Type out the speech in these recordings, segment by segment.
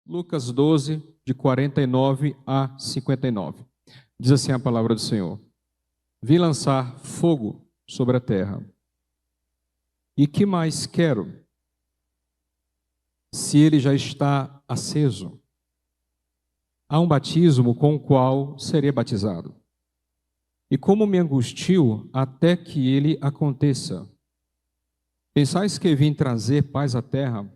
Lucas 12, de 49 a 59. Diz assim a palavra do Senhor: Vim lançar fogo sobre a terra. E que mais quero, se ele já está aceso? Há um batismo com o qual serei batizado. E como me angustio até que ele aconteça? Pensais que vim trazer paz à terra?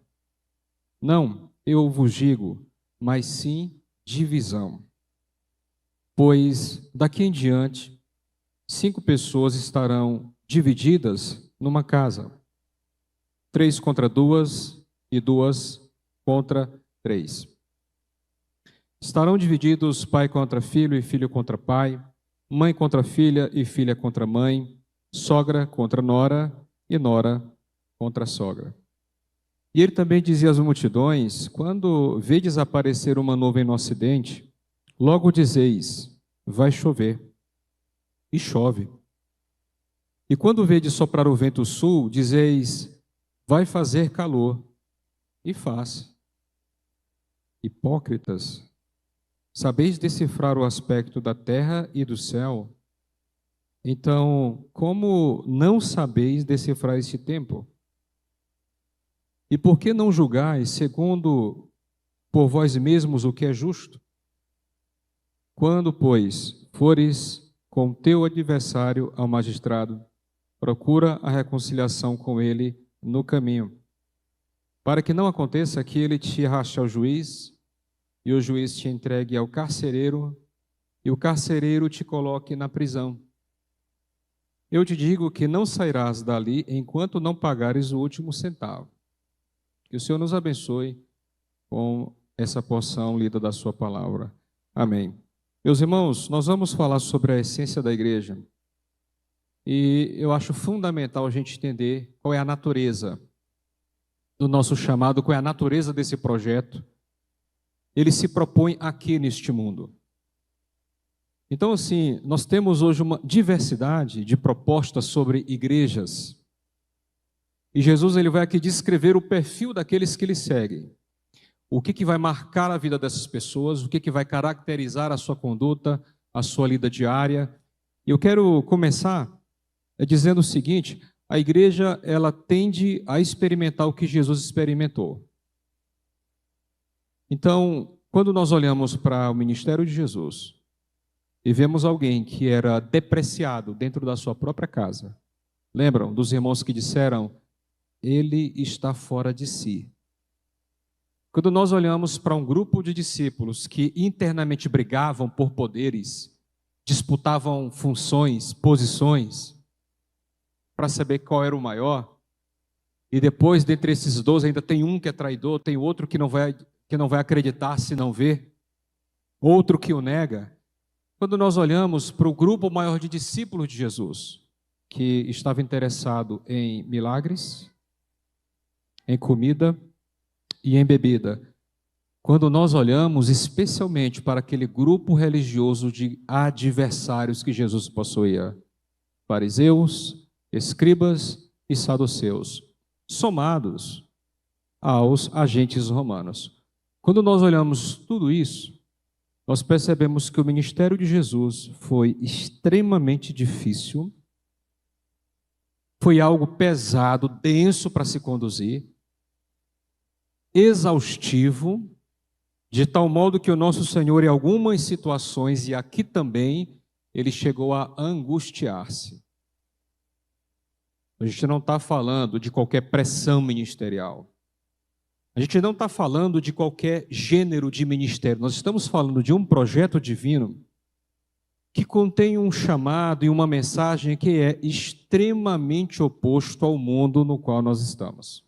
Não, eu vos digo, mas sim divisão. Pois daqui em diante, 5 pessoas estarão divididas numa casa. 3 contra 2 e 2 contra 3. Estarão divididos pai contra filho e filho contra pai, mãe contra filha e filha contra mãe, sogra contra nora e nora contra sogra. E ele também dizia às multidões: quando vedes aparecer uma nuvem no ocidente, logo dizeis, vai chover. E chove. E quando vedes soprar o vento sul, dizeis, vai fazer calor. E faz. Hipócritas, sabeis decifrar o aspecto da terra e do céu? Então, como não sabeis decifrar esse tempo? E por que não julgais segundo por vós mesmos o que é justo? Quando, pois, fores com teu adversário ao magistrado, procura a reconciliação com ele no caminho, para que não aconteça que ele te arraste ao juiz, e o juiz te entregue ao carcereiro, e o carcereiro te coloque na prisão. Eu te digo que não sairás dali enquanto não pagares o último centavo. Que o Senhor nos abençoe com essa porção lida da sua palavra. Amém. Meus irmãos, nós vamos falar sobre a essência da igreja. E eu acho fundamental a gente entender qual é a natureza do nosso chamado, qual é a natureza desse projeto. Ele se propõe aqui neste mundo. Então, assim, nós temos hoje uma diversidade de propostas sobre igrejas. E Jesus ele vai aqui descrever o perfil daqueles que lhe seguem. O que vai marcar a vida dessas pessoas, o que vai caracterizar a sua conduta, a sua lida diária. E eu quero começar dizendo o seguinte: a igreja ela tende a experimentar o que Jesus experimentou. Então, quando nós olhamos para o ministério de Jesus e vemos alguém que era depreciado dentro da sua própria casa, lembram dos irmãos que disseram, ele está fora de si. Quando nós olhamos para um grupo de discípulos que internamente brigavam por poderes, disputavam funções, posições, para saber qual era o maior, e depois, dentre esses 12, ainda tem um que é traidor, tem outro que não vai acreditar se não ver, outro que o nega. Quando nós olhamos para o grupo maior de discípulos de Jesus, que estava interessado em milagres, em comida e em bebida. Quando nós olhamos especialmente para aquele grupo religioso de adversários que Jesus possuía, fariseus, escribas e saduceus, somados aos agentes romanos. Quando nós olhamos tudo isso, nós percebemos que o ministério de Jesus foi extremamente difícil, foi algo pesado, denso para se conduzir, exaustivo, de tal modo que o nosso Senhor, em algumas situações, e aqui também, ele chegou a angustiar-se. A gente não está falando de qualquer pressão ministerial. A gente não está falando de qualquer gênero de ministério. Nós estamos falando de um projeto divino que contém um chamado e uma mensagem que é extremamente oposto ao mundo no qual nós estamos.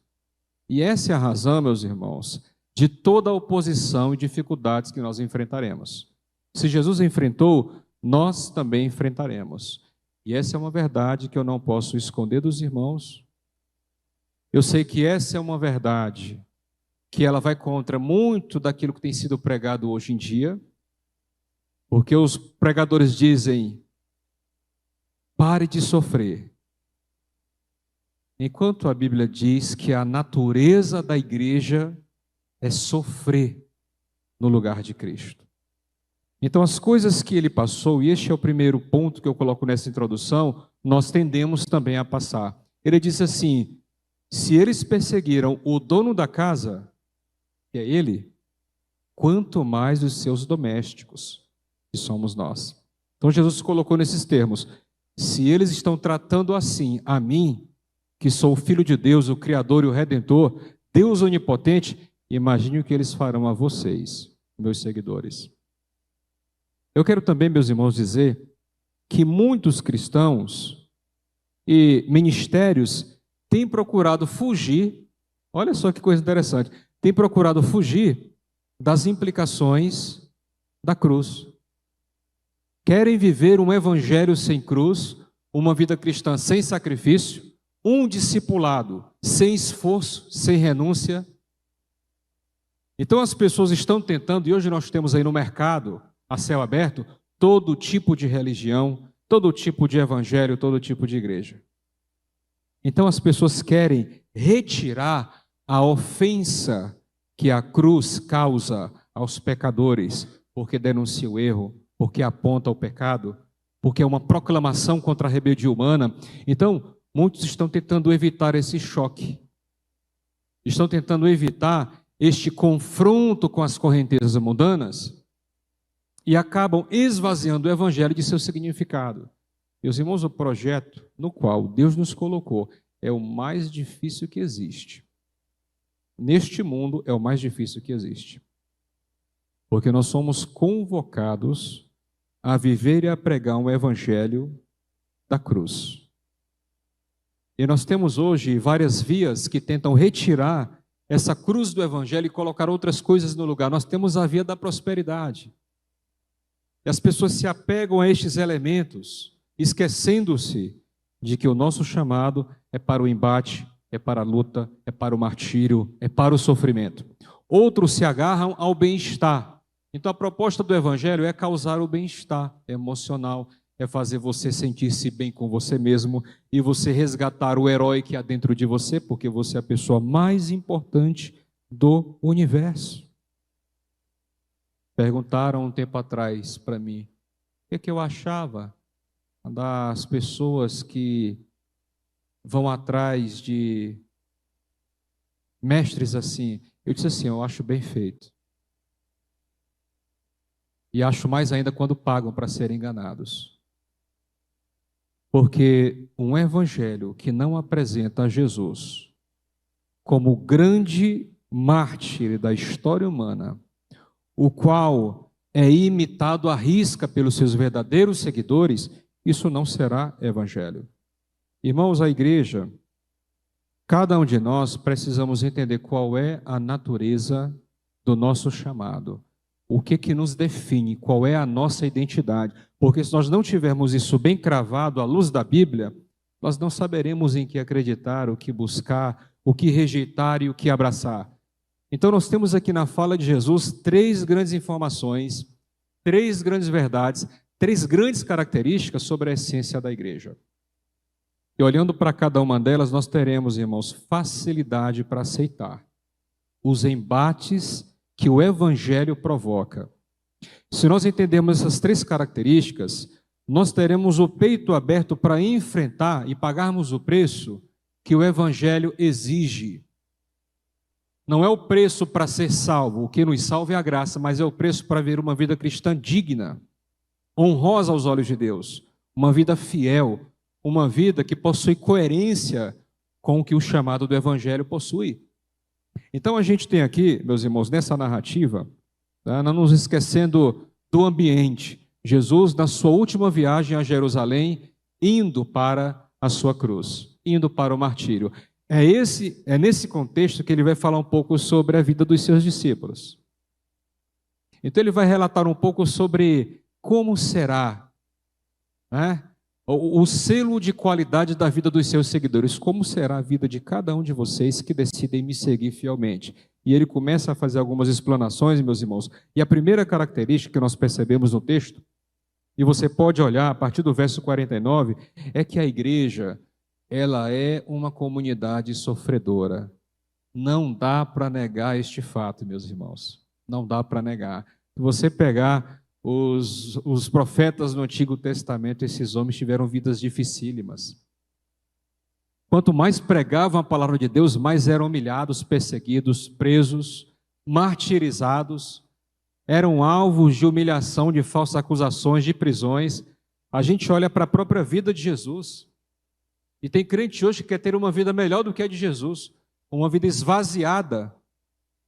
E essa é a razão, meus irmãos, de toda a oposição e dificuldades que nós enfrentaremos. Se Jesus enfrentou, nós também enfrentaremos. E essa é uma verdade que eu não posso esconder dos irmãos. Eu sei que essa é uma verdade que ela vai contra muito daquilo que tem sido pregado hoje em dia, porque os pregadores dizem, pare de sofrer. Enquanto a Bíblia diz que a natureza da igreja é sofrer no lugar de Cristo. Então, as coisas que ele passou, e este é o primeiro ponto que eu coloco nessa introdução, nós tendemos também a passar. Ele disse assim: se eles perseguiram o dono da casa, que é ele, quanto mais os seus domésticos, que somos nós. Então, Jesus colocou nesses termos: se eles estão tratando assim a mim, que sou o Filho de Deus, o Criador e o Redentor, Deus onipotente, imagine o que eles farão a vocês, meus seguidores. Eu quero também, meus irmãos, dizer que muitos cristãos e ministérios têm procurado fugir, olha só que coisa interessante, têm procurado fugir das implicações da cruz. Querem viver um evangelho sem cruz, uma vida cristã sem sacrifício, um discipulado sem esforço, sem renúncia. Então as pessoas estão tentando, e hoje nós temos aí no mercado, a céu aberto, todo tipo de religião, todo tipo de evangelho, todo tipo de igreja. Então as pessoas querem retirar a ofensa que a cruz causa aos pecadores, porque denuncia o erro, porque aponta o pecado, porque é uma proclamação contra a rebeldia humana. Então, muitos estão tentando evitar esse choque, estão tentando evitar este confronto com as correntezas mundanas, e acabam esvaziando o evangelho de seu significado. Meus irmãos, o projeto no qual Deus nos colocou é o mais difícil que existe. Neste mundo é o mais difícil que existe. Porque nós somos convocados a viver e a pregar um evangelho da cruz. E nós temos hoje várias vias que tentam retirar essa cruz do evangelho e colocar outras coisas no lugar. Nós temos a via da prosperidade. E as pessoas se apegam a estes elementos, esquecendo-se de que o nosso chamado é para o embate, é para a luta, é para o martírio, é para o sofrimento. Outros se agarram ao bem-estar. Então a proposta do evangelho é causar o bem-estar emocional, é fazer você sentir-se bem com você mesmo e você resgatar o herói que há dentro de você, porque você é a pessoa mais importante do universo. Perguntaram um tempo atrás para mim o que eu achava das pessoas que vão atrás de mestres assim. Eu disse assim: eu acho bem feito. E acho mais ainda quando pagam para serem enganados. Porque um evangelho que não apresenta a Jesus como o grande mártir da história humana, o qual é imitado à risca pelos seus verdadeiros seguidores, isso não será evangelho. Irmãos, a igreja, cada um de nós precisamos entender qual é a natureza do nosso chamado. O que nos define, qual é a nossa identidade. Porque se nós não tivermos isso bem cravado à luz da Bíblia, nós não saberemos em que acreditar, o que buscar, o que rejeitar e o que abraçar. Então nós temos aqui na fala de Jesus 3 grandes informações, 3 grandes verdades, 3 grandes características sobre a essência da igreja. E olhando para cada uma delas, nós teremos, irmãos, facilidade para aceitar os embates que o evangelho provoca. Se nós entendermos essas 3 características, nós teremos o peito aberto para enfrentar e pagarmos o preço que o evangelho exige. Não é o preço para ser salvo, o que nos salva é a graça, mas é o preço para ver uma vida cristã digna, honrosa aos olhos de Deus, uma vida fiel, uma vida que possui coerência com o que o chamado do evangelho possui. Então a gente tem aqui, meus irmãos, nessa narrativa, tá, não nos esquecendo do ambiente, Jesus na sua última viagem a Jerusalém, indo para a sua cruz, indo para o martírio. É nesse contexto que ele vai falar um pouco sobre a vida dos seus discípulos. Então ele vai relatar um pouco sobre como será, né, o selo de qualidade da vida dos seus seguidores, como será a vida de cada um de vocês que decidem me seguir fielmente. E ele começa a fazer algumas explanações, meus irmãos. E a primeira característica que nós percebemos no texto, e você pode olhar a partir do verso 49, é que a igreja, ela é uma comunidade sofredora. Não dá para negar este fato, meus irmãos. Não dá para negar. Se você pegar os profetas no Antigo Testamento, esses homens tiveram vidas dificílimas. Quanto mais pregavam a palavra de Deus, mais eram humilhados, perseguidos, presos, martirizados, eram alvos de humilhação, de falsas acusações, de prisões. A gente olha para a própria vida de Jesus. E tem crente hoje que quer ter uma vida melhor do que a de Jesus, uma vida esvaziada,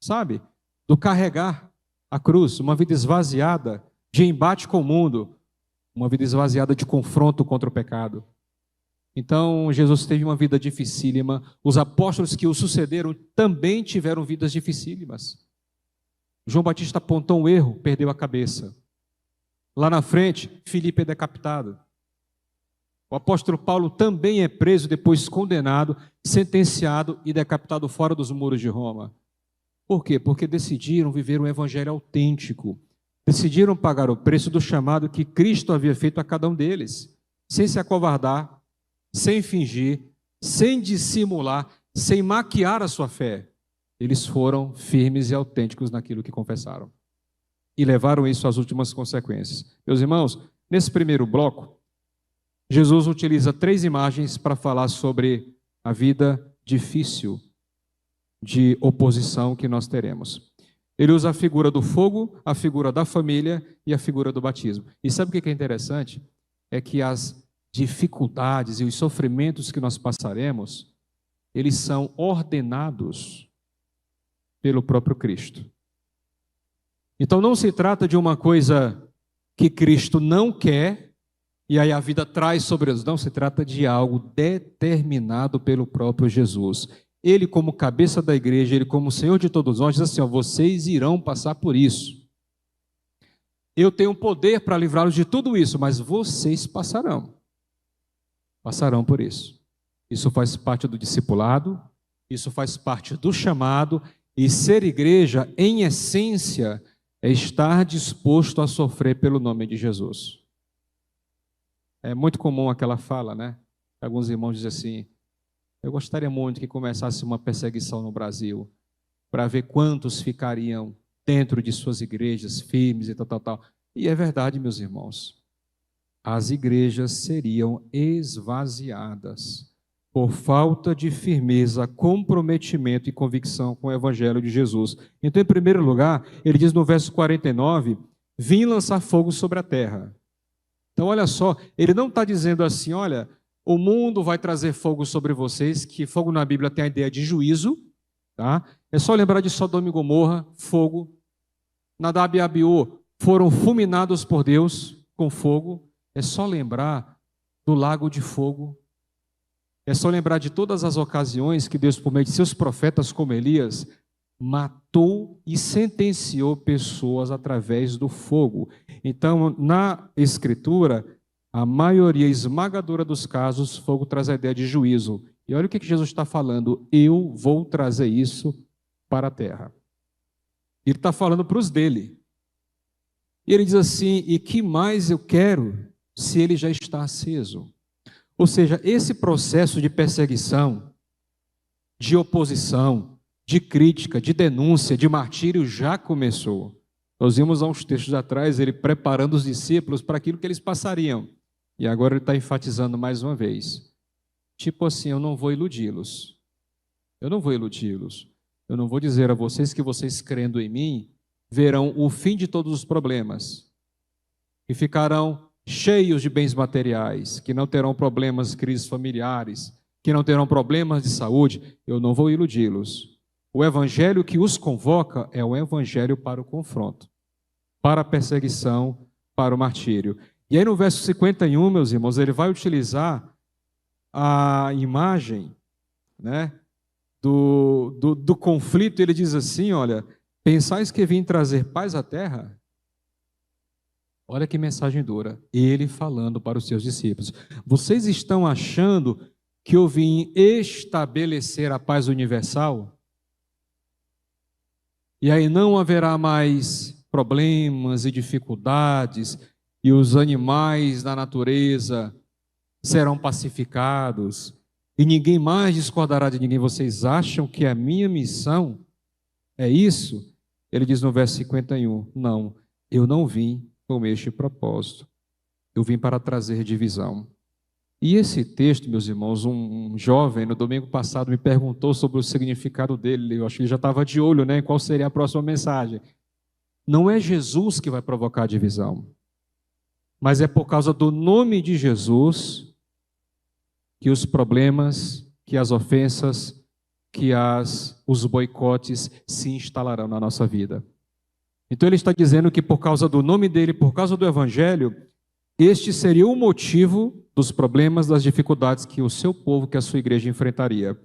sabe? Do carregar a cruz, uma vida esvaziada de embate com o mundo, uma vida esvaziada de confronto contra o pecado. Então, Jesus teve uma vida dificílima, os apóstolos que o sucederam também tiveram vidas dificílimas. João Batista apontou um erro, perdeu a cabeça. Lá na frente, Filipe é decapitado. O apóstolo Paulo também é preso, depois condenado, sentenciado e decapitado fora dos muros de Roma. Por quê? Porque decidiram viver um evangelho autêntico. Decidiram pagar o preço do chamado que Cristo havia feito a cada um deles, sem se acovardar, sem fingir, sem dissimular, sem maquiar a sua fé. Eles foram firmes e autênticos naquilo que confessaram. E levaram isso às últimas consequências. Meus irmãos, nesse primeiro bloco, Jesus utiliza 3 imagens para falar sobre a vida difícil de oposição que nós teremos. Ele usa a figura do fogo, a figura da família e a figura do batismo. E sabe o que é interessante? É que as dificuldades e os sofrimentos que nós passaremos, eles são ordenados pelo próprio Cristo. Então não se trata de uma coisa que Cristo não quer e aí a vida traz sobre nós. Não, se trata de algo determinado pelo próprio Jesus. Ele, como cabeça da igreja, ele como Senhor de todos nós, diz assim, ó, vocês irão passar por isso. Eu tenho poder para livrá-los de tudo isso, mas vocês passarão por isso. Isso faz parte do discipulado, isso faz parte do chamado, e ser igreja, em essência, é estar disposto a sofrer pelo nome de Jesus. É muito comum aquela fala, né? Alguns irmãos dizem assim, eu gostaria muito que começasse uma perseguição no Brasil, para ver quantos ficariam dentro de suas igrejas, firmes e tal. E é verdade, meus irmãos. As igrejas seriam esvaziadas por falta de firmeza, comprometimento e convicção com o evangelho de Jesus. Então, em primeiro lugar, ele diz no verso 49, vim lançar fogo sobre a terra. Então, olha só, ele não está dizendo assim, olha, o mundo vai trazer fogo sobre vocês, que fogo na Bíblia tem a ideia de juízo, tá? É só lembrar de Sodoma e Gomorra, fogo. Nadab e Abiú foram fulminados por Deus com fogo. É só lembrar do lago de fogo. É só lembrar de todas as ocasiões que Deus, por meio de seus profetas como Elias, matou e sentenciou pessoas através do fogo. Então, na Escritura, a maioria esmagadora dos casos, fogo traz a ideia de juízo. E olha o que Jesus está falando, eu vou trazer isso para a terra. Ele está falando para os dele. E ele diz assim, e que mais eu quero se ele já está aceso? Ou seja, esse processo de perseguição, de oposição, de crítica, de denúncia, de martírio já começou. Nós vimos há uns textos atrás ele preparando os discípulos para aquilo que eles passariam. E agora ele está enfatizando mais uma vez. Tipo assim, eu não vou iludi-los. Eu não vou iludi-los. Eu não vou dizer a vocês que vocês crendo em mim, verão o fim de todos os problemas. E ficarão cheios de bens materiais, que não terão problemas, crises familiares, que não terão problemas de saúde. Eu não vou iludi-los. O evangelho que os convoca é o evangelho para o confronto, para a perseguição, para o martírio. E aí no verso 51, meus irmãos, ele vai utilizar a imagem, né, do conflito. Ele diz assim, olha, pensais que vim trazer paz à terra? Olha que mensagem dura. Ele falando para os seus discípulos. Vocês estão achando que eu vim estabelecer a paz universal? E aí não haverá mais problemas e dificuldades, e os animais da natureza serão pacificados, e ninguém mais discordará de ninguém. Vocês acham que a minha missão é isso? Ele diz no verso 51, não, eu não vim com este propósito. Eu vim para trazer divisão. E esse texto, meus irmãos, um jovem no domingo passado me perguntou sobre o significado dele. Eu acho que ele já estava de olho, né, em qual seria a próxima mensagem. Não é Jesus que vai provocar a divisão, mas é por causa do nome de Jesus que os problemas, que as ofensas, que os boicotes se instalarão na nossa vida. Então ele está dizendo que por causa do nome dele, por causa do evangelho, este seria o motivo dos problemas, das dificuldades que o seu povo, que a sua igreja enfrentaria.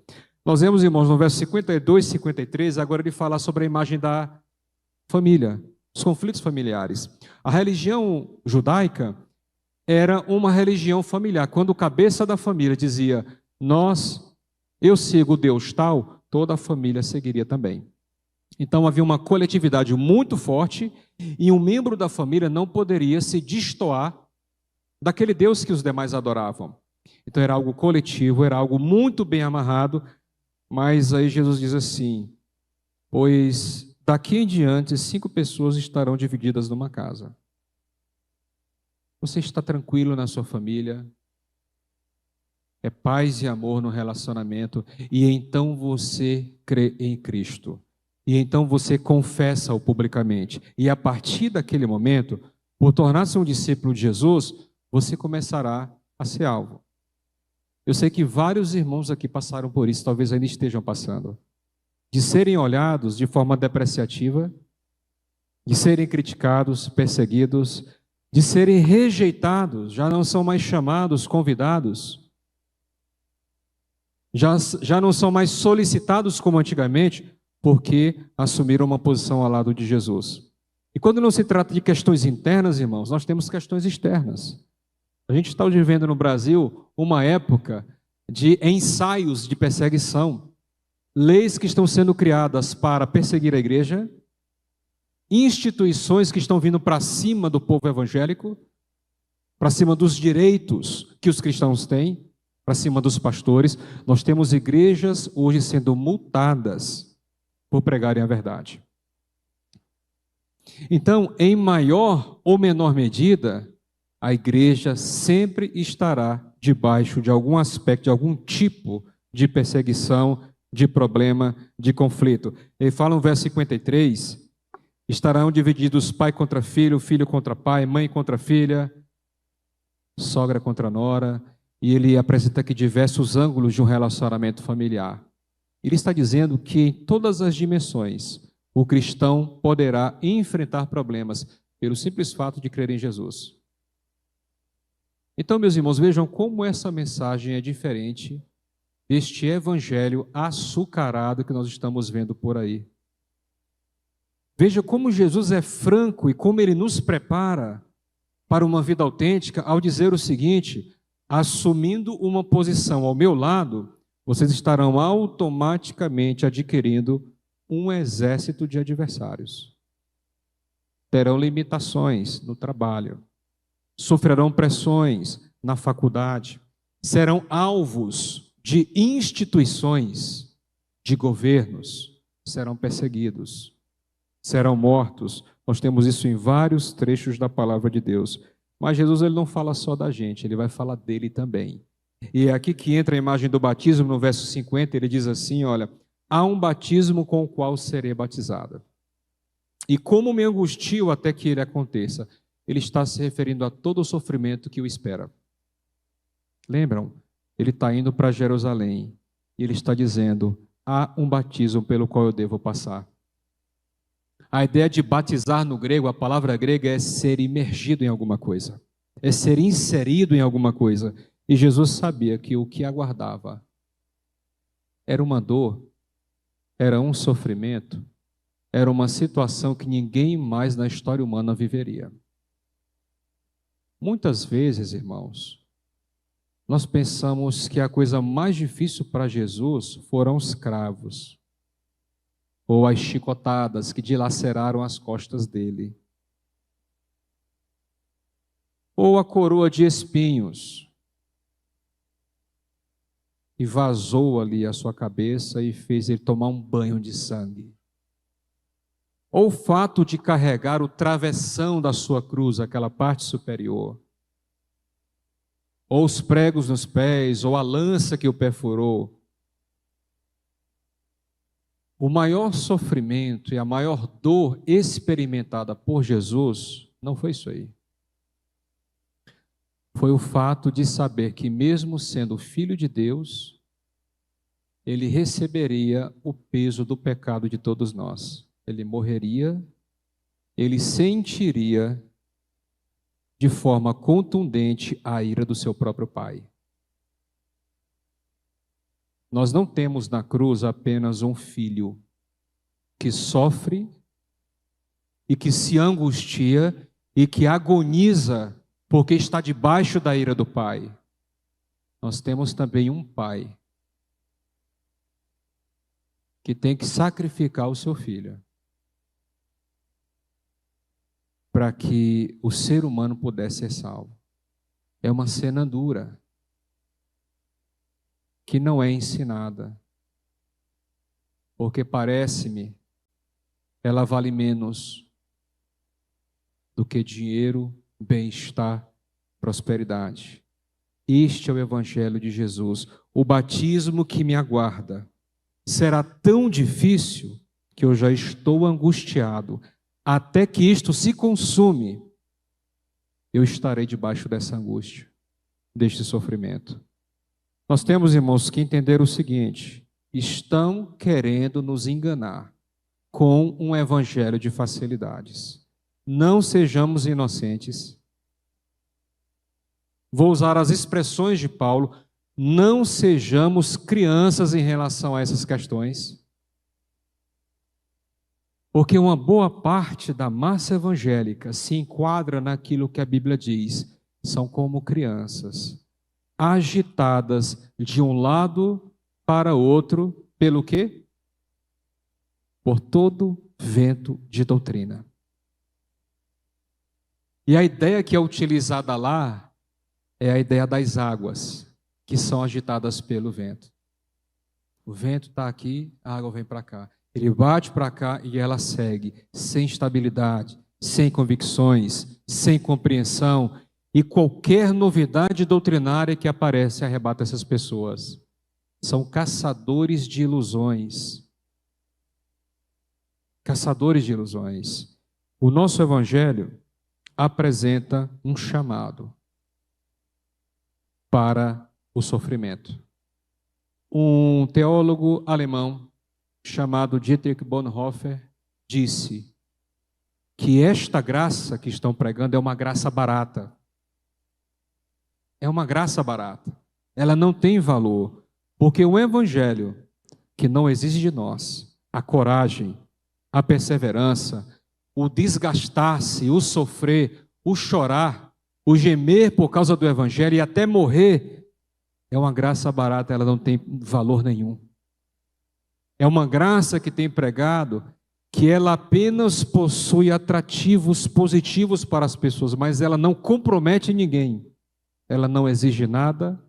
Nós vemos, irmãos, no verso 52 e 53, agora ele fala sobre a imagem da família, os conflitos familiares. A religião judaica era uma religião familiar. Quando o cabeça da família dizia, eu sigo o Deus tal, toda a família seguiria também. Então havia uma coletividade muito forte e um membro da família não poderia se destoar daquele Deus que os demais adoravam. Então era algo coletivo, era algo muito bem amarrado, mas aí Jesus diz assim, pois daqui em diante 5 pessoas estarão divididas numa casa. Você está tranquilo na sua família, é paz e amor no relacionamento, e então você crê em Cristo. E então você confessa-o publicamente. E a partir daquele momento, por tornar-se um discípulo de Jesus, você começará a ser alvo. Eu sei que vários irmãos aqui passaram por isso, talvez ainda estejam passando. De serem olhados de forma depreciativa, de serem criticados, perseguidos, de serem rejeitados, já não são mais chamados, convidados, já não são mais solicitados como antigamente, porque assumiram uma posição ao lado de Jesus. E quando não se trata de questões internas, irmãos, nós temos questões externas. A gente está vivendo no Brasil uma época de ensaios de perseguição, leis que estão sendo criadas para perseguir a igreja, instituições que estão vindo para cima do povo evangélico, para cima dos direitos que os cristãos têm, para cima dos pastores. Nós temos igrejas hoje sendo multadas por pregarem a verdade. Então, em maior ou menor medida, a igreja sempre estará debaixo de algum aspecto, de algum tipo de perseguição, de problema, de conflito. Ele fala no verso 53, estarão divididos pai contra filho, filho contra pai, mãe contra filha, sogra contra nora, e ele apresenta aqui diversos ângulos de um relacionamento familiar. Ele está dizendo que em todas as dimensões, o cristão poderá enfrentar problemas pelo simples fato de crer em Jesus. Então, meus irmãos, vejam como essa mensagem é diferente deste evangelho açucarado que nós estamos vendo por aí. Veja como Jesus é franco e como ele nos prepara para uma vida autêntica ao dizer o seguinte, assumindo uma posição ao meu lado, vocês estarão automaticamente adquirindo um exército de adversários. Terão limitações no trabalho, sofrerão pressões na faculdade, serão alvos de instituições, de governos, serão perseguidos, serão mortos. Nós temos isso em vários trechos da palavra de Deus. Mas Jesus ele não fala só da gente, ele vai falar dele também. E é aqui que entra a imagem do batismo, no verso 50, ele diz assim, olha, há um batismo com o qual serei batizada. E como me angustio até que ele aconteça? Ele está se referindo a todo o sofrimento que o espera. Lembram? Ele está indo para Jerusalém e ele está dizendo, há um batismo pelo qual eu devo passar. A ideia de batizar no grego, a palavra grega é ser imergido em alguma coisa, é ser inserido em alguma coisa. E Jesus sabia que o que aguardava era uma dor, era um sofrimento, era uma situação que ninguém mais na história humana viveria. Muitas vezes, irmãos, nós pensamos que a coisa mais difícil para Jesus foram os cravos, ou as chicotadas que dilaceraram as costas dele, ou a coroa de espinhos, e vazou ali a sua cabeça e fez ele tomar um banho de sangue. ou o fato de carregar o travessão da sua cruz, aquela parte superior, ou os pregos nos pés, ou a lança que o perfurou. O maior sofrimento e a maior dor experimentada por Jesus não foi isso aí. Foi o fato de saber que, mesmo sendo filho de Deus, ele receberia o peso do pecado de todos nós. Ele morreria, ele sentiria de forma contundente a ira do seu próprio Pai. Nós não temos na cruz apenas um filho que sofre e que se angustia e que agoniza porque está debaixo da ira do Pai. Nós temos também um Pai que tem que sacrificar o seu filho para que o ser humano pudesse ser salvo. É uma cena dura, que não é ensinada, porque parece-me, ela vale menos do que dinheiro, bem-estar, prosperidade. Este é o Evangelho de Jesus. O batismo que me aguarda será tão difícil que eu já estou angustiado. Até que isto se consume, eu estarei debaixo dessa angústia, deste sofrimento. Nós temos, irmãos, que entender o seguinte: estão querendo nos enganar com um evangelho de facilidades. Não sejamos inocentes. Vou usar as expressões de Paulo: não sejamos crianças em relação a essas questões. Porque uma boa parte da massa evangélica se enquadra naquilo que a Bíblia diz: são como crianças, agitadas de um lado para outro, pelo quê? Por todo vento de doutrina. E a ideia que é utilizada lá é a ideia das águas, que são agitadas pelo vento. O vento está aqui, a água vem para cá. Ele bate para cá e ela segue, sem estabilidade, sem convicções, sem compreensão, e qualquer novidade doutrinária que aparece arrebata essas pessoas. São caçadores de ilusões. Caçadores de ilusões. O nosso Evangelho apresenta um chamado para o sofrimento. Um teólogo alemão chamado Dietrich Bonhoeffer disse que esta graça que estão pregando é uma graça barata. É uma graça barata. Ela não tem valor, porque o evangelho que não exige de nós a coragem, a perseverança, o desgastar-se, o sofrer, o chorar, o gemer por causa do evangelho e até morrer, é uma graça barata, ela não tem valor nenhum. É uma graça que tem pregado que ela apenas possui atrativos positivos para as pessoas, mas ela não compromete ninguém. Ela não exige nada,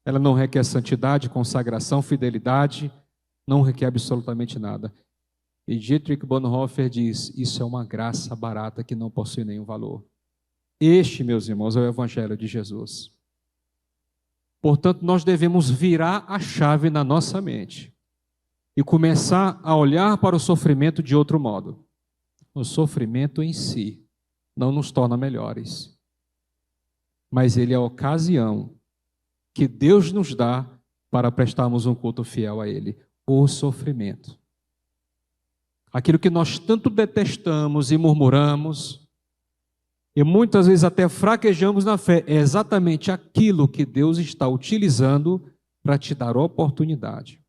ela não requer santidade, consagração, fidelidade, não requer absolutamente nada. E Dietrich Bonhoeffer diz: isso é uma graça barata que não possui nenhum valor. Este, meus irmãos, é o Evangelho de Jesus. Portanto, nós devemos virar a chave na nossa mente e começar a olhar para o sofrimento de outro modo. O sofrimento em si não nos torna melhores, mas ele é a ocasião que Deus nos dá para prestarmos um culto fiel a Ele. O sofrimento. Aquilo que nós tanto detestamos e murmuramos, e muitas vezes até fraquejamos na fé, é exatamente aquilo que Deus está utilizando para te dar a oportunidade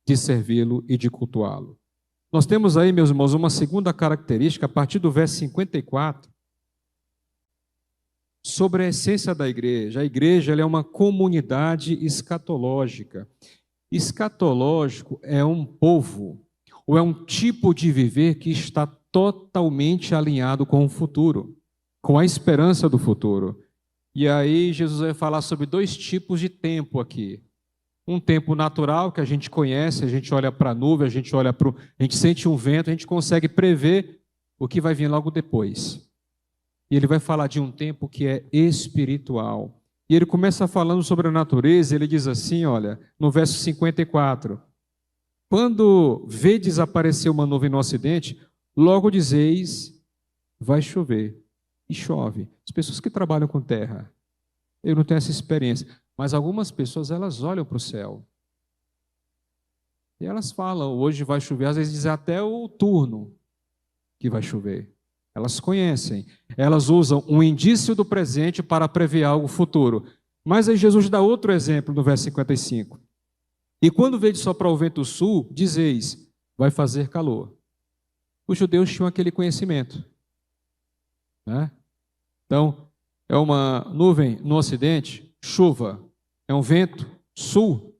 de servi-lo e de cultuá-lo. Nós temos aí, meus irmãos, uma segunda característica, a partir do verso 54, sobre a essência da igreja. A igreja ela é uma comunidade escatológica. Escatológico é um povo, ou é um tipo de viver que está totalmente alinhado com o futuro, com a esperança do futuro. E aí Jesus vai falar sobre dois tipos de tempo aqui. um tempo natural que a gente conhece, a gente olha para a nuvem, a gente sente um vento, a gente consegue prever o que vai vir logo depois. E ele vai falar de um tempo que é espiritual. E ele começa falando sobre a natureza, ele diz assim, olha, no verso 54, quando vedes aparecer uma nuvem no ocidente, logo dizeis, vai chover, e chove. As pessoas que trabalham com terra, eu não tenho essa experiência, mas algumas pessoas, elas olham para o céu. E elas falam, hoje vai chover, às vezes dizem até o turno que vai chover. Elas conhecem, elas usam um indício do presente para prever algo futuro. Mas aí Jesus dá outro exemplo no verso 55. E quando vedes soprar o vento sul, dizeis, vai fazer calor. Os judeus tinham aquele conhecimento, né? Então, é uma nuvem no ocidente, chuva. É um vento sul,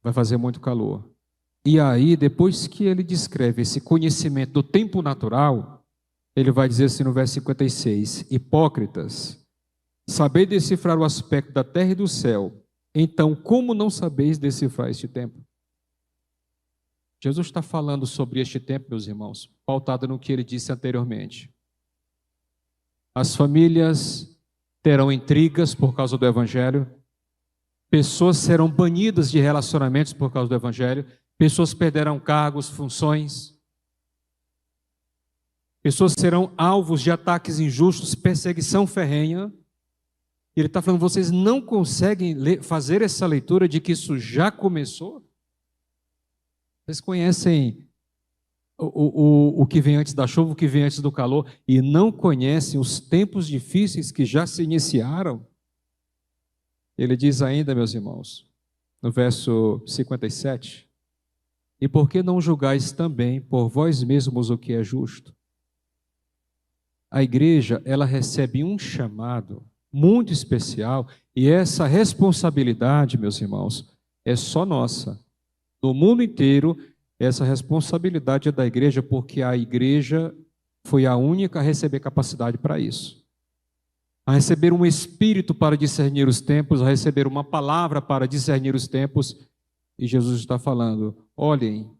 vai fazer muito calor. E aí, depois que ele descreve esse conhecimento do tempo natural, ele vai dizer assim no verso 56, hipócritas, sabeis decifrar o aspecto da terra e do céu, então como não sabeis decifrar este tempo? Jesus está falando sobre este tempo, meus irmãos, pautado no que ele disse anteriormente. As famílias terão intrigas por causa do evangelho, pessoas serão banidas de relacionamentos por causa do evangelho, pessoas perderão cargos, funções, pessoas serão alvos de ataques injustos, perseguição ferrenha. Ele está falando, vocês não conseguem fazer essa leitura de que isso já começou? Vocês conhecem o que vem antes da chuva, o que vem antes do calor, e não conhecem os tempos difíceis que já se iniciaram? Ele diz ainda, meus irmãos, no verso 57, e por que não julgais também por vós mesmos o que é justo? A igreja, ela recebe um chamado muito especial, e essa responsabilidade, meus irmãos, é só nossa. No mundo inteiro, essa responsabilidade é da igreja, porque a igreja foi a única a receber capacidade para isso. A receber um espírito para discernir os tempos, a receber uma palavra para discernir os tempos. E Jesus está falando, olhem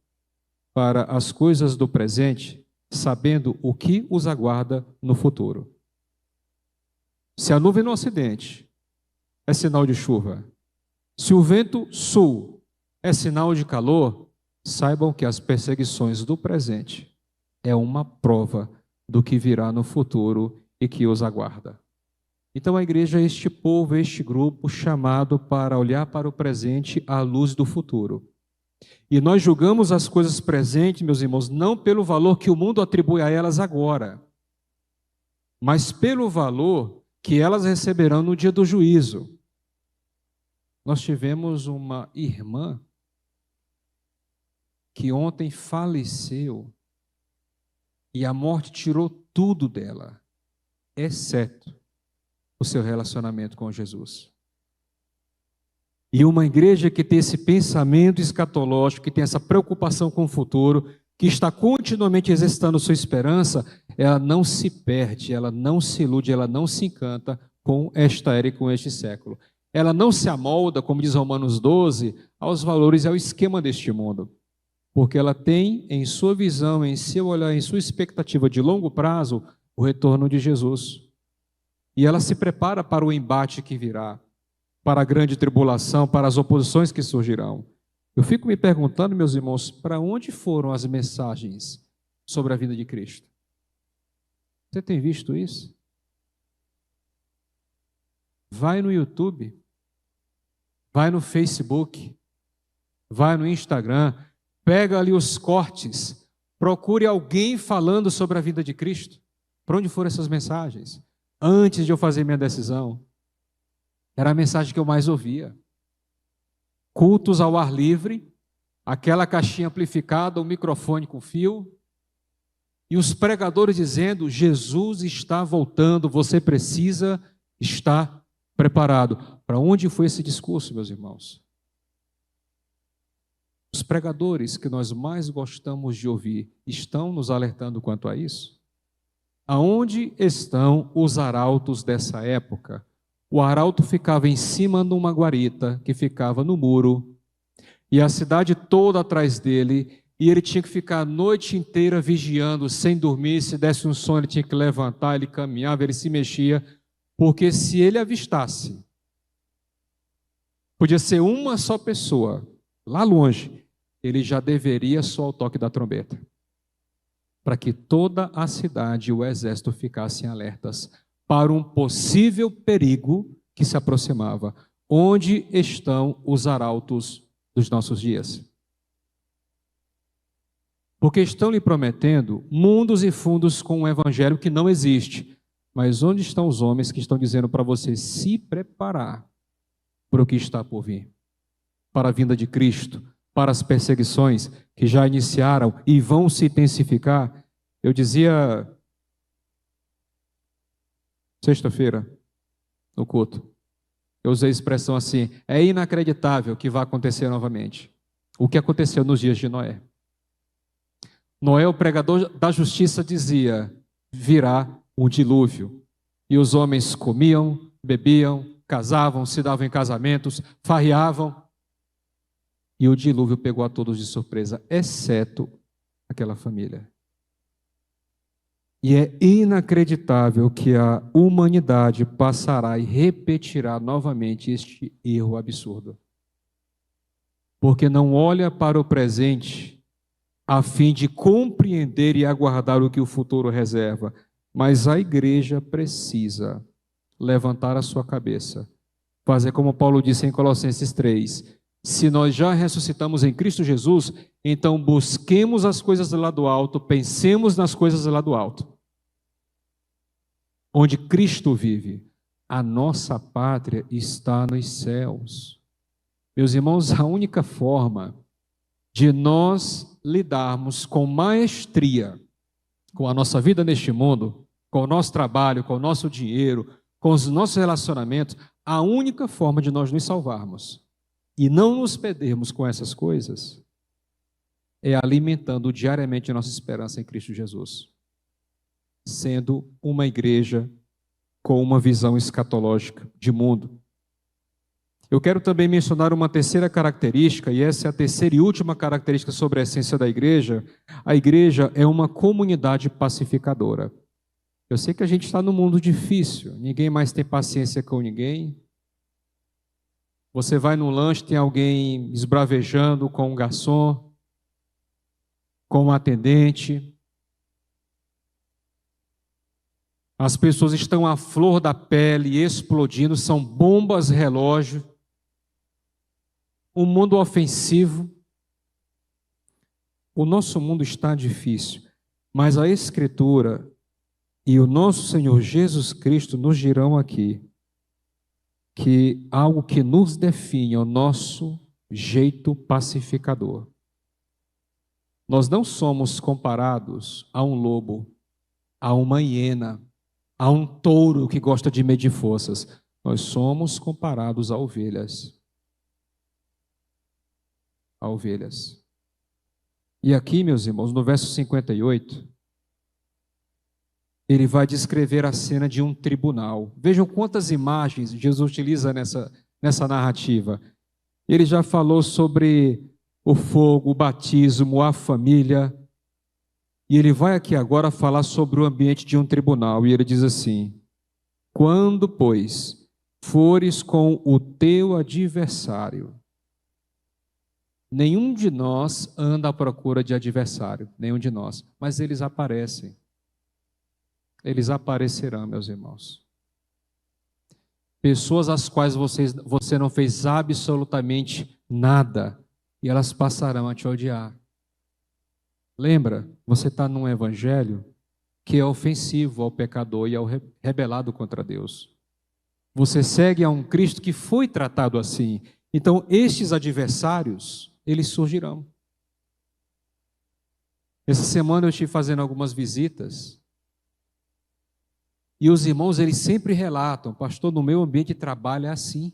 para as coisas do presente, sabendo o que os aguarda no futuro. Se a nuvem no ocidente é sinal de chuva, se o vento sul é sinal de calor, saibam que as perseguições do presente é uma prova do que virá no futuro e que os aguarda. Então a igreja é este povo, este grupo chamado para olhar para o presente à luz do futuro. E nós julgamos as coisas presentes, meus irmãos, não pelo valor que o mundo atribui a elas agora, mas pelo valor que elas receberão no dia do juízo. Nós tivemos uma irmã que ontem faleceu e a morte tirou tudo dela, exceto o seu relacionamento com Jesus. E uma igreja que tem esse pensamento escatológico, que tem essa preocupação com o futuro, que está continuamente exercitando sua esperança, ela não se perde, ela não se ilude, ela não se encanta com esta era e com este século. Ela não se amolda, como diz Romanos 12, aos valores e ao esquema deste mundo. Porque ela tem em sua visão, em seu olhar, em sua expectativa de longo prazo, o retorno de Jesus. E ela se prepara para o embate que virá, para a grande tribulação, para as oposições que surgirão. Eu fico me perguntando, meus irmãos, para onde foram as mensagens sobre a vinda de Cristo? Você tem visto isso? Vai no YouTube, vai no Facebook, vai no Instagram, pega ali os cortes, procure alguém falando sobre a vinda de Cristo. Para onde foram essas mensagens? Antes de eu fazer minha decisão, era a mensagem que eu mais ouvia. Cultos ao ar livre, aquela caixinha amplificada, o microfone com fio, e os pregadores dizendo, Jesus está voltando, você precisa estar preparado. Para onde foi esse discurso, meus irmãos? Os pregadores que nós mais gostamos de ouvir estão nos alertando quanto a isso? Aonde estão os arautos dessa época? O arauto ficava em cima de uma guarita que ficava no muro e a cidade toda atrás dele, e ele tinha que ficar a noite inteira vigiando, sem dormir. Se desse um sono, ele tinha que levantar, ele caminhava, ele se mexia, porque se ele avistasse, podia ser uma só pessoa, lá longe, ele já deveria soar o toque da trombeta, para que toda a cidade e o exército ficassem alertas para um possível perigo que se aproximava. Onde estão os arautos dos nossos dias? Porque estão lhe prometendo mundos e fundos com um evangelho que não existe. Mas onde estão os homens que estão dizendo para você se preparar para o que está por vir? Para a vinda de Cristo, para as perseguições que já iniciaram e vão se intensificar. Eu dizia sexta-feira no culto, eu usei a expressão assim: é inacreditável que vai acontecer novamente o que aconteceu nos dias de Noé. Noé, o pregador da justiça, dizia: virá um dilúvio. E os homens comiam, bebiam, casavam, se davam em casamentos, farreavam. E o dilúvio pegou a todos de surpresa, exceto aquela família. E é inacreditável que a humanidade passará e repetirá novamente este erro absurdo. Porque não olha para o presente a fim de compreender e aguardar o que o futuro reserva. Mas a igreja precisa levantar a sua cabeça, fazer como Paulo disse em Colossenses 3, se nós já ressuscitamos em Cristo Jesus, então busquemos as coisas lá do alto, pensemos nas coisas lá do alto, onde Cristo vive. A nossa pátria está nos céus. Meus irmãos, a única forma de nós lidarmos com maestria com a nossa vida neste mundo, com o nosso trabalho, com o nosso dinheiro, com os nossos relacionamentos, a única forma de nós nos salvarmos e não nos perdermos com essas coisas é alimentando diariamente a nossa esperança em Cristo Jesus, sendo uma igreja com uma visão escatológica de mundo. Eu quero também mencionar uma terceira característica, e essa é a terceira e última característica sobre a essência da igreja. A igreja é uma comunidade pacificadora. Eu sei que a gente está num mundo difícil, ninguém mais tem paciência com ninguém. Você vai num lanche, tem alguém esbravejando com um garçom, com um atendente. As pessoas estão à flor da pele, explodindo, são bombas relógio. Um mundo ofensivo. O nosso mundo está difícil, mas a Escritura e o nosso Senhor Jesus Cristo nos dirão aqui que algo que nos define é o nosso jeito pacificador. Nós não somos comparados a um lobo, a uma hiena, a um touro que gosta de medir forças. Nós somos comparados a ovelhas. A ovelhas. E aqui, meus irmãos, no verso 58, ele vai descrever a cena de um tribunal. Vejam quantas imagens Jesus utiliza nessa narrativa. Ele já falou sobre o fogo, o batismo, a família. E ele vai aqui agora falar sobre o ambiente de um tribunal. E ele diz assim: quando, pois, fores com o teu adversário. Nenhum de nós anda à procura de adversário, nenhum de nós, mas eles aparecem. Eles aparecerão, meus irmãos. Pessoas às quais você não fez absolutamente nada, e elas passarão a te odiar. Lembra, você está num evangelho que é ofensivo ao pecador e ao rebelado contra Deus. Você segue a um Cristo que foi tratado assim. Então, estes adversários, eles surgirão. Essa semana eu estive fazendo algumas visitas e os irmãos, eles sempre relatam: pastor, no meu ambiente de trabalho é assim.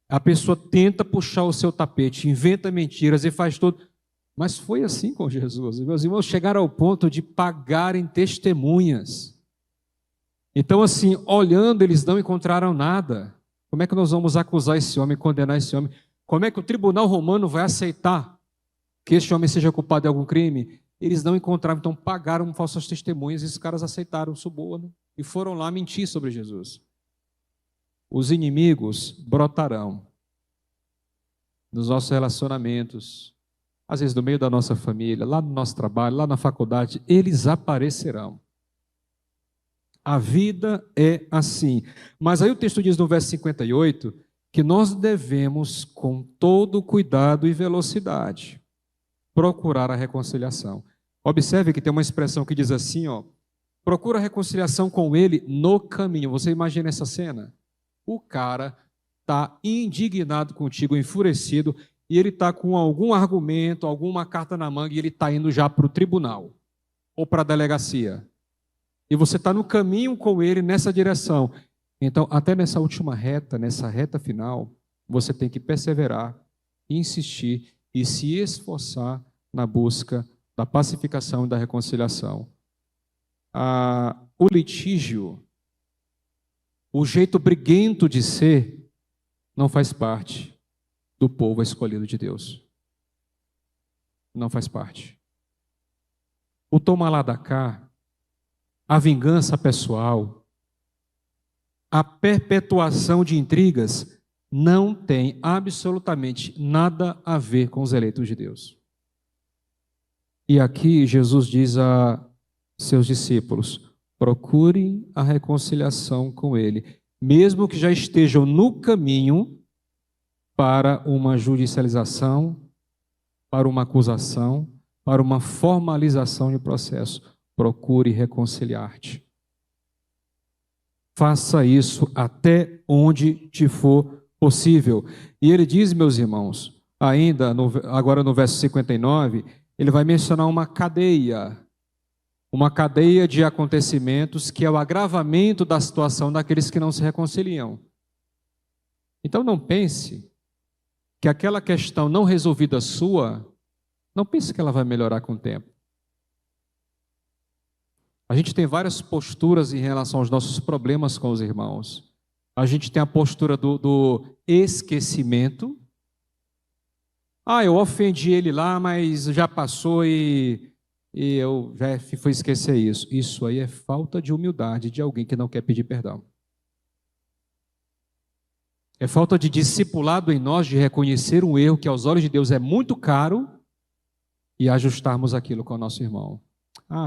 A pessoa tenta puxar o seu tapete, inventa mentiras e faz tudo. Mas foi assim com Jesus. Meus irmãos chegaram ao ponto de pagarem testemunhas. Então, assim, olhando, eles não encontraram nada. Como é que nós vamos acusar esse homem, condenar esse homem? Como é que o tribunal romano vai aceitar que este homem seja culpado de algum crime? Eles não encontravam, então pagaram falsas testemunhas e esses caras aceitaram o suborno e foram lá mentir sobre Jesus. Os inimigos brotarão nos nossos relacionamentos, às vezes no meio da nossa família, lá no nosso trabalho, lá na faculdade, eles aparecerão. A vida é assim. Mas aí o texto diz no verso 58 que nós devemos, com todo cuidado e velocidade, procurar a reconciliação. Observe que tem uma expressão que diz assim, ó, procura a reconciliação com ele no caminho. Você imagina essa cena? O cara está indignado contigo, enfurecido, e ele está com algum argumento, alguma carta na manga, e ele está indo já para o tribunal ou para a delegacia. E você está no caminho com ele nessa direção. Então, até nessa última reta, nessa reta final, você tem que perseverar, insistir e se esforçar na busca da pacificação e da reconciliação. O litígio, o jeito briguento de ser, não faz parte do povo escolhido de Deus. Não faz parte. O toma lá da cá, a vingança pessoal, a perpetuação de intrigas não tem absolutamente nada a ver com os eleitos de Deus. E aqui Jesus diz a seus discípulos, procurem a reconciliação com ele, mesmo que já estejam no caminho para uma judicialização, para uma acusação, para uma formalização de processo. Procure reconciliar-te. Faça isso até onde te for possível. E ele diz, meus irmãos, ainda agora no verso 59, ele vai mencionar uma cadeia de acontecimentos que é o agravamento da situação daqueles que não se reconciliam. Então não pense que aquela questão não resolvida sua, não pense que ela vai melhorar com o tempo. A gente tem várias posturas em relação aos nossos problemas com os irmãos. A gente tem a postura do esquecimento. Eu ofendi ele lá, mas já passou e eu já fui esquecer isso. Isso aí é falta de humildade de alguém que não quer pedir perdão. É falta de discipulado em nós de reconhecer um erro que aos olhos de Deus é muito caro e ajustarmos aquilo com o nosso irmão.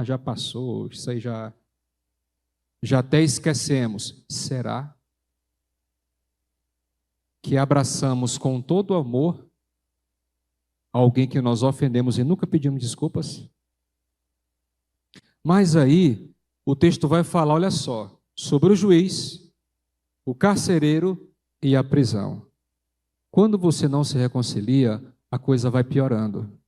Já passou, isso aí já até esquecemos. Será que abraçamos com todo o amor alguém que nós ofendemos e nunca pedimos desculpas? Mas aí o texto vai falar, olha só, sobre o juiz, o carcereiro e a prisão. Quando você não se reconcilia, a coisa vai piorando.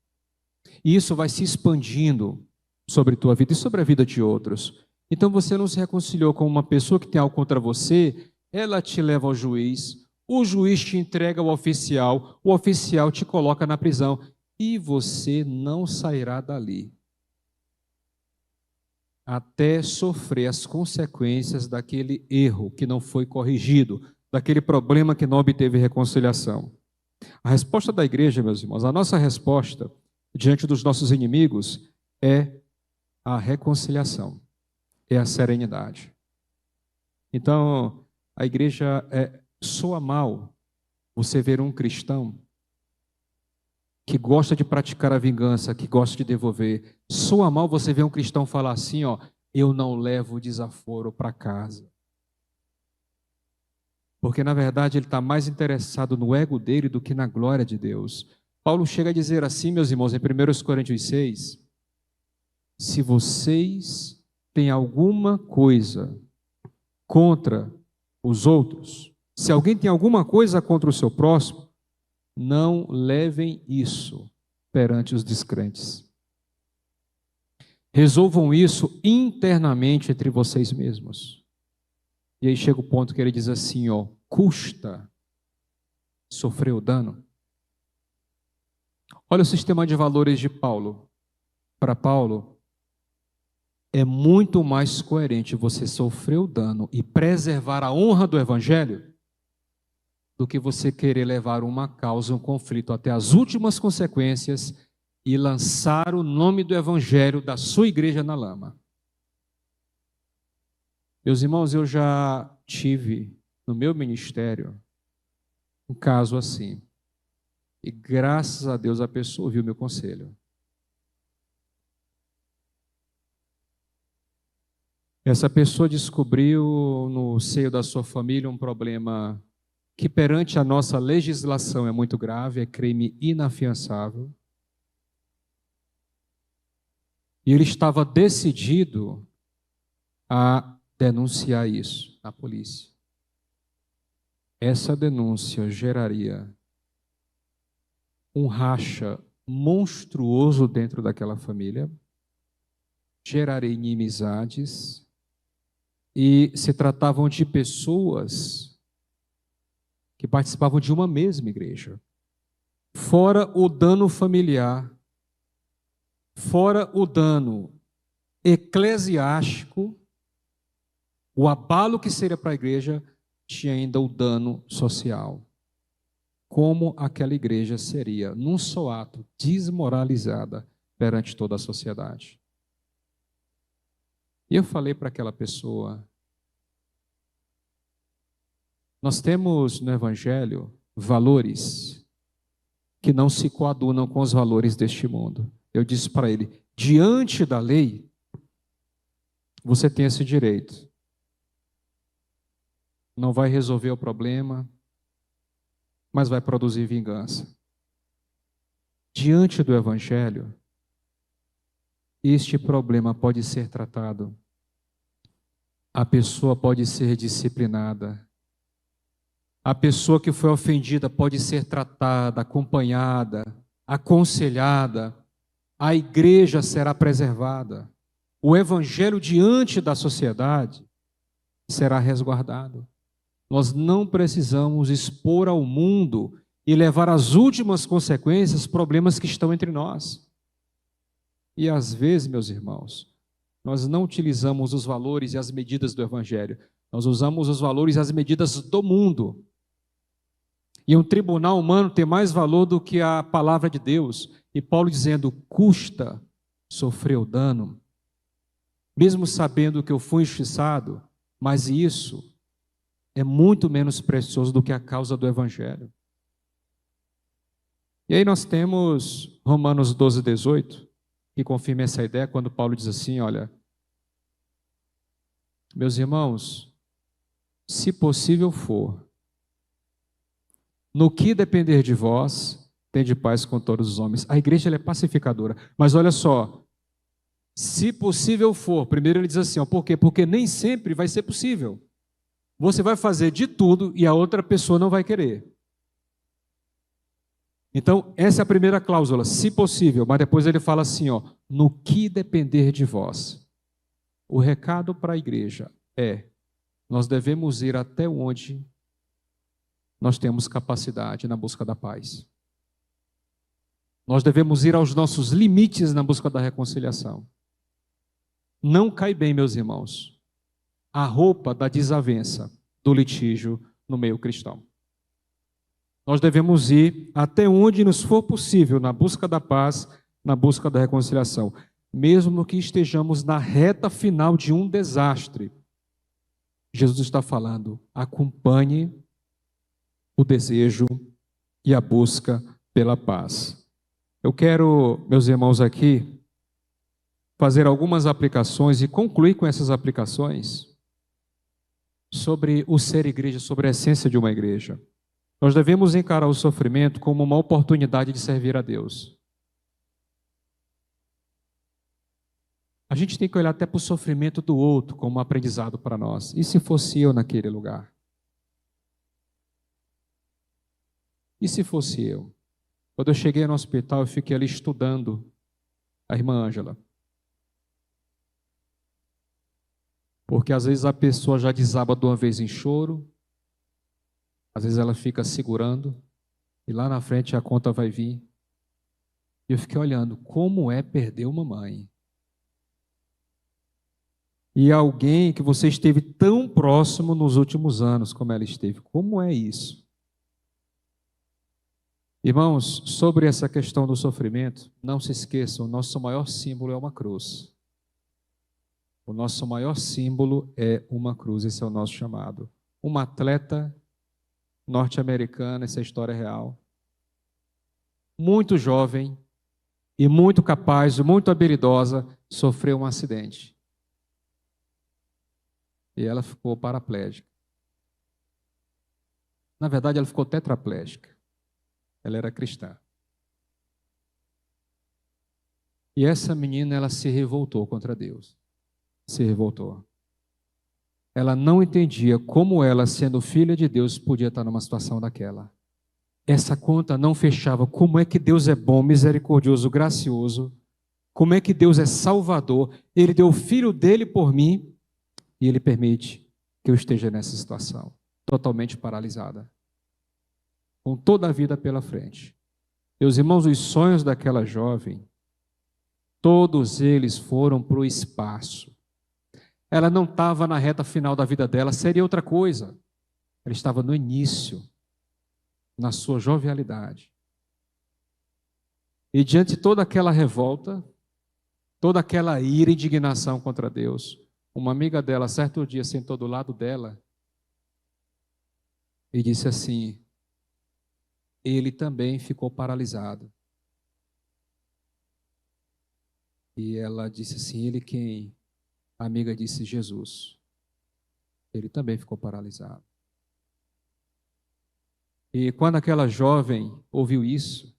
E isso vai se expandindo sobre tua vida e sobre a vida de outros. Então você não se reconciliou com uma pessoa que tem algo contra você, ela te leva ao juiz, o juiz te entrega ao oficial, o oficial te coloca na prisão e você não sairá dali até sofrer as consequências daquele erro que não foi corrigido, daquele problema que não obteve reconciliação. A resposta da igreja, meus irmãos, a nossa resposta diante dos nossos inimigos é a reconciliação, é a serenidade. Então, a igreja soa mal você ver um cristão que gosta de praticar a vingança, que gosta de devolver. Soa mal você ver um cristão falar assim, eu não levo desaforo para casa. Porque, na verdade, ele está mais interessado no ego dele do que na glória de Deus. Paulo chega a dizer assim, meus irmãos, em 1 Coríntios 6, se vocês têm alguma coisa contra os outros, se alguém tem alguma coisa contra o seu próximo, não levem isso perante os descrentes. Resolvam isso internamente entre vocês mesmos. E aí chega o ponto que ele diz assim, custa sofrer o dano. Olha o sistema de valores de Paulo. Para Paulo, é muito mais coerente você sofrer o dano e preservar a honra do Evangelho do que você querer levar uma causa, um conflito até as últimas consequências e lançar o nome do evangelho da sua igreja na lama. Meus irmãos, eu já tive no meu ministério um caso assim. E graças a Deus a pessoa ouviu meu conselho. Essa pessoa descobriu no seio da sua família um problema que perante a nossa legislação é muito grave, é crime inafiançável. E ele estava decidido a denunciar isso à polícia. Essa denúncia geraria um racha monstruoso dentro daquela família, geraria inimizades, e se tratavam de pessoas que participavam de uma mesma igreja. Fora o dano familiar, fora o dano eclesiástico, o abalo que seria para a igreja, tinha ainda o dano social. Como aquela igreja seria, num só ato, desmoralizada perante toda a sociedade. E eu falei para aquela pessoa, nós temos no Evangelho valores que não se coadunam com os valores deste mundo. Eu disse para ele, diante da lei, você tem esse direito. Não vai resolver o problema, mas vai produzir vingança. Diante do Evangelho, este problema pode ser tratado. A pessoa pode ser disciplinada. A pessoa que foi ofendida pode ser tratada, acompanhada, aconselhada. A igreja será preservada. O Evangelho diante da sociedade será resguardado. Nós não precisamos expor ao mundo e levar às últimas consequências problemas que estão entre nós. E às vezes, meus irmãos, nós não utilizamos os valores e as medidas do Evangelho. Nós usamos os valores e as medidas do mundo. E um tribunal humano tem mais valor do que a palavra de Deus. E Paulo dizendo, custa sofrer o dano, mesmo sabendo que eu fui injustiçado, mas isso é muito menos precioso do que a causa do Evangelho. E aí nós temos Romanos 12, 18, que confirma essa ideia quando Paulo diz assim, olha, meus irmãos, se possível for, no que depender de vós, tende paz com todos os homens. A igreja ela é pacificadora, mas olha só, se possível for, primeiro ele diz assim, ó, por quê? Porque nem sempre vai ser possível. Você vai fazer de tudo e a outra pessoa não vai querer. Então, essa é a primeira cláusula, se possível, mas depois ele fala assim, ó, no que depender de vós. O recado para a igreja é, nós devemos ir até onde nós temos capacidade na busca da paz. Nós devemos ir aos nossos limites na busca da reconciliação. Não cai bem, meus irmãos, a roupa da desavença, do litígio no meio cristão. Nós devemos ir até onde nos for possível na busca da paz, na busca da reconciliação, mesmo que estejamos na reta final de um desastre. Jesus está falando, acompanhe o desejo e a busca pela paz. Eu quero, meus irmãos, aqui fazer algumas aplicações e concluir com essas aplicações sobre o ser igreja, sobre a essência de uma igreja. Nós devemos encarar o sofrimento como uma oportunidade de servir a Deus. A gente tem que olhar até para o sofrimento do outro como um aprendizado para nós. E se fosse eu naquele lugar? E se fosse eu? Quando eu cheguei no hospital, eu fiquei ali estudando a irmã Ângela. Porque às vezes a pessoa já desaba de uma vez em choro, às vezes ela fica segurando, e lá na frente a conta vai vir. E eu fiquei olhando, como é perder uma mãe? E alguém que você esteve tão próximo nos últimos anos, como ela esteve. Como é isso? Irmãos, sobre essa questão do sofrimento, não se esqueçam, o nosso maior símbolo é uma cruz. O nosso maior símbolo é uma cruz, esse é o nosso chamado. Uma atleta norte-americana, essa história é real, muito jovem e muito capaz, muito habilidosa, sofreu um acidente. E ela ficou paraplégica. Na verdade, ela ficou tetraplégica. Ela era cristã. E essa menina, ela se revoltou contra Deus. Se revoltou. Ela não entendia como ela, sendo filha de Deus, podia estar numa situação daquela. Essa conta não fechava. Como é que Deus é bom, misericordioso, gracioso? Como é que Deus é salvador? Ele deu o filho dele por mim e ele permite que eu esteja nessa situação, totalmente paralisada, com toda a vida pela frente. Meus irmãos, os sonhos daquela jovem, todos eles foram para o espaço. Ela não estava na reta final da vida dela, seria outra coisa. Ela estava no início, na sua jovialidade. E diante de toda aquela revolta, toda aquela ira e indignação contra Deus, uma amiga dela, certo dia, sentou do lado dela e disse assim: ele também ficou paralisado. E ela disse assim: ele quem? A amiga disse: Jesus. Ele também ficou paralisado. E quando aquela jovem ouviu isso,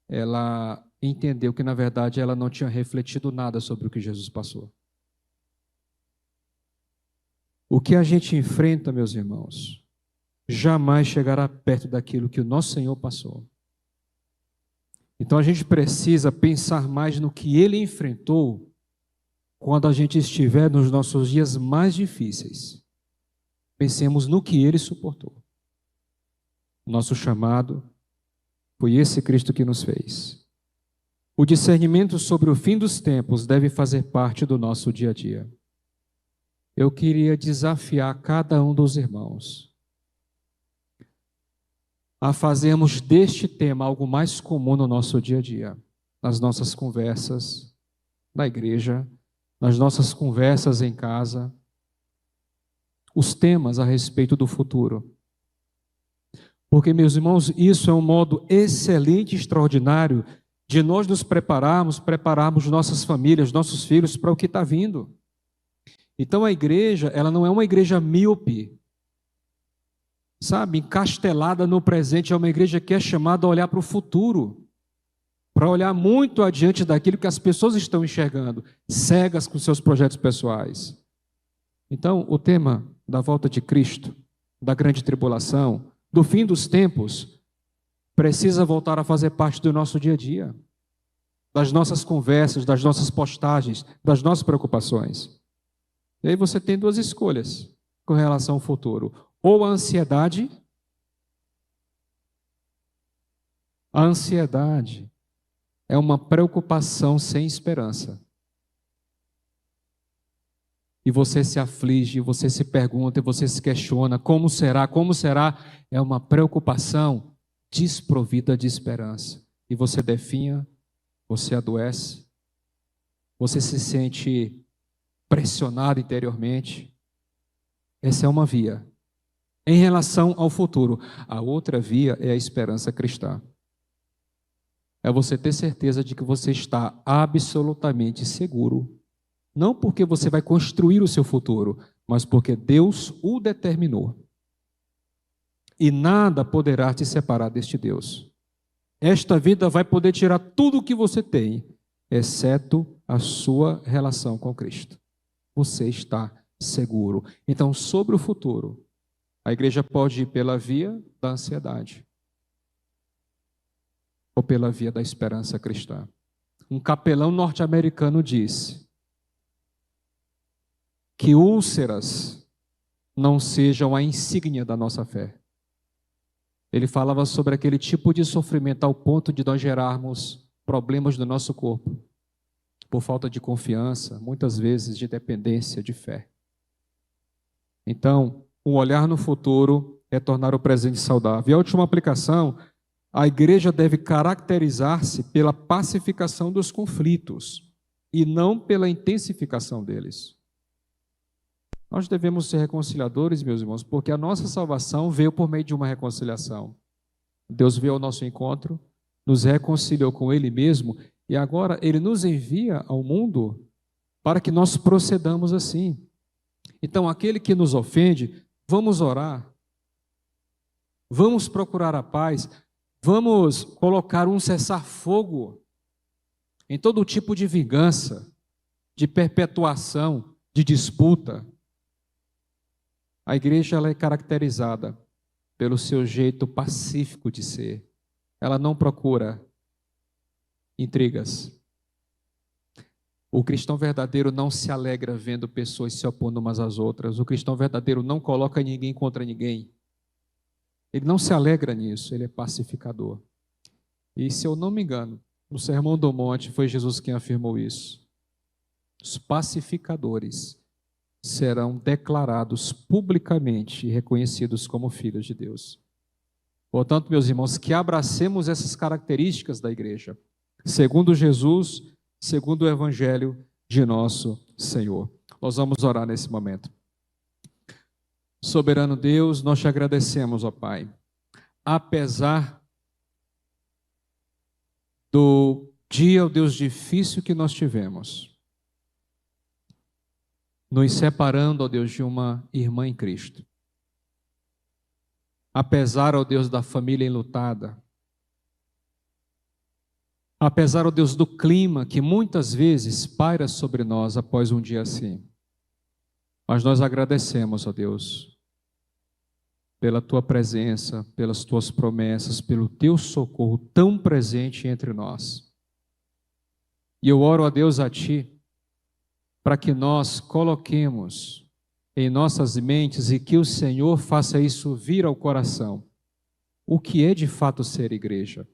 ela entendeu que, na verdade, ela não tinha refletido nada sobre o que Jesus passou. O que a gente enfrenta, meus irmãos, jamais chegará perto daquilo que o nosso Senhor passou. Então a gente precisa pensar mais no que Ele enfrentou quando a gente estiver nos nossos dias mais difíceis. Pensemos no que Ele suportou. Nosso chamado foi esse Cristo que nos fez. O discernimento sobre o fim dos tempos deve fazer parte do nosso dia a dia. Eu queria desafiar cada um dos irmãos a fazermos deste tema algo mais comum no nosso dia a dia, nas nossas conversas na igreja, nas nossas conversas em casa, os temas a respeito do futuro. Porque, meus irmãos, isso é um modo excelente e extraordinário de nós nos prepararmos nossas famílias, nossos filhos para o que está vindo. Então a igreja, ela não é uma igreja míope, sabe, encastelada no presente, é uma igreja que é chamada a olhar para o futuro, para olhar muito adiante daquilo que as pessoas estão enxergando, cegas com seus projetos pessoais. Então, o tema da volta de Cristo, da grande tribulação, do fim dos tempos, precisa voltar a fazer parte do nosso dia a dia, das nossas conversas, das nossas postagens, das nossas preocupações. E aí você tem duas escolhas com relação ao futuro. Ou a ansiedade. A ansiedade é uma preocupação sem esperança. E você se aflige, você se pergunta, e você se questiona, como será, como será? É uma preocupação desprovida de esperança. E você definha, você adoece, você se sente pressionado interiormente. Essa é uma via. Em relação ao futuro, a outra via é a esperança cristã. É você ter certeza de que você está absolutamente seguro, não porque você vai construir o seu futuro, mas porque Deus o determinou. E nada poderá te separar deste Deus. Esta vida vai poder tirar tudo o que você tem, exceto a sua relação com Cristo. Você está seguro. Então, sobre o futuro, a igreja pode ir pela via da ansiedade ou pela via da esperança cristã. Um capelão norte-americano disse que úlceras não sejam a insígnia da nossa fé. Ele falava sobre aquele tipo de sofrimento ao ponto de nós gerarmos problemas no nosso corpo, por falta de confiança, muitas vezes de dependência de fé. Então, o olhar no futuro retornar o presente saudável. E a última aplicação, a igreja deve caracterizar-se pela pacificação dos conflitos e não pela intensificação deles. Nós devemos ser reconciliadores, meus irmãos, porque a nossa salvação veio por meio de uma reconciliação. Deus veio ao nosso encontro, nos reconciliou com Ele mesmo e agora Ele nos envia ao mundo para que nós procedamos assim. Então, aquele que nos ofende, vamos orar, vamos procurar a paz, vamos colocar um cessar-fogo em todo tipo de vingança, de perpetuação, de disputa. A igreja ela é caracterizada pelo seu jeito pacífico de ser. Ela não procura intrigas. O cristão verdadeiro não se alegra vendo pessoas se opondo umas às outras. O cristão verdadeiro não coloca ninguém contra ninguém. Ele não se alegra nisso, ele é pacificador. E se eu não me engano, no Sermão do Monte foi Jesus quem afirmou isso. Os pacificadores serão declarados publicamente e reconhecidos como filhos de Deus. Portanto, meus irmãos, que abracemos essas características da igreja, segundo Jesus, segundo o Evangelho de nosso Senhor. Nós vamos orar nesse momento. Soberano Deus, nós te agradecemos, ó Pai, apesar do dia, ó Deus, difícil que nós tivemos, nos separando, ó Deus, de uma irmã em Cristo. Apesar, ó Deus, da família enlutada, apesar, ó Deus, do clima que muitas vezes paira sobre nós após um dia assim, mas nós agradecemos, ó Deus, pela Tua presença, pelas Tuas promessas, pelo Teu socorro tão presente entre nós. E eu oro, ó Deus, a Ti, para que nós coloquemos em nossas mentes e que o Senhor faça isso vir ao coração. O que é de fato ser igreja?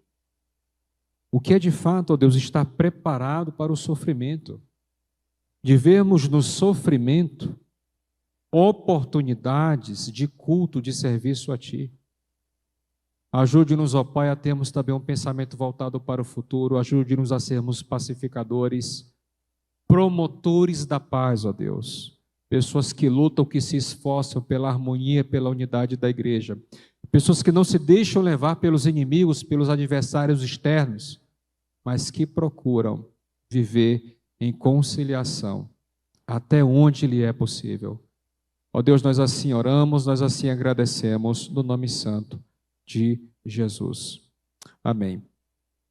O que é de fato, ó Deus, estar preparado para o sofrimento? De vermos no sofrimento oportunidades de culto, de serviço a Ti. Ajude-nos, ó Pai, a termos também um pensamento voltado para o futuro. Ajude-nos a sermos pacificadores, promotores da paz, ó Deus. Pessoas que lutam, que se esforçam pela harmonia, pela unidade da igreja. Pessoas que não se deixam levar pelos inimigos, pelos adversários externos, mas que procuram viver em conciliação, até onde lhe é possível. Ó Deus, nós assim oramos, nós assim agradecemos, no nome santo de Jesus. Amém.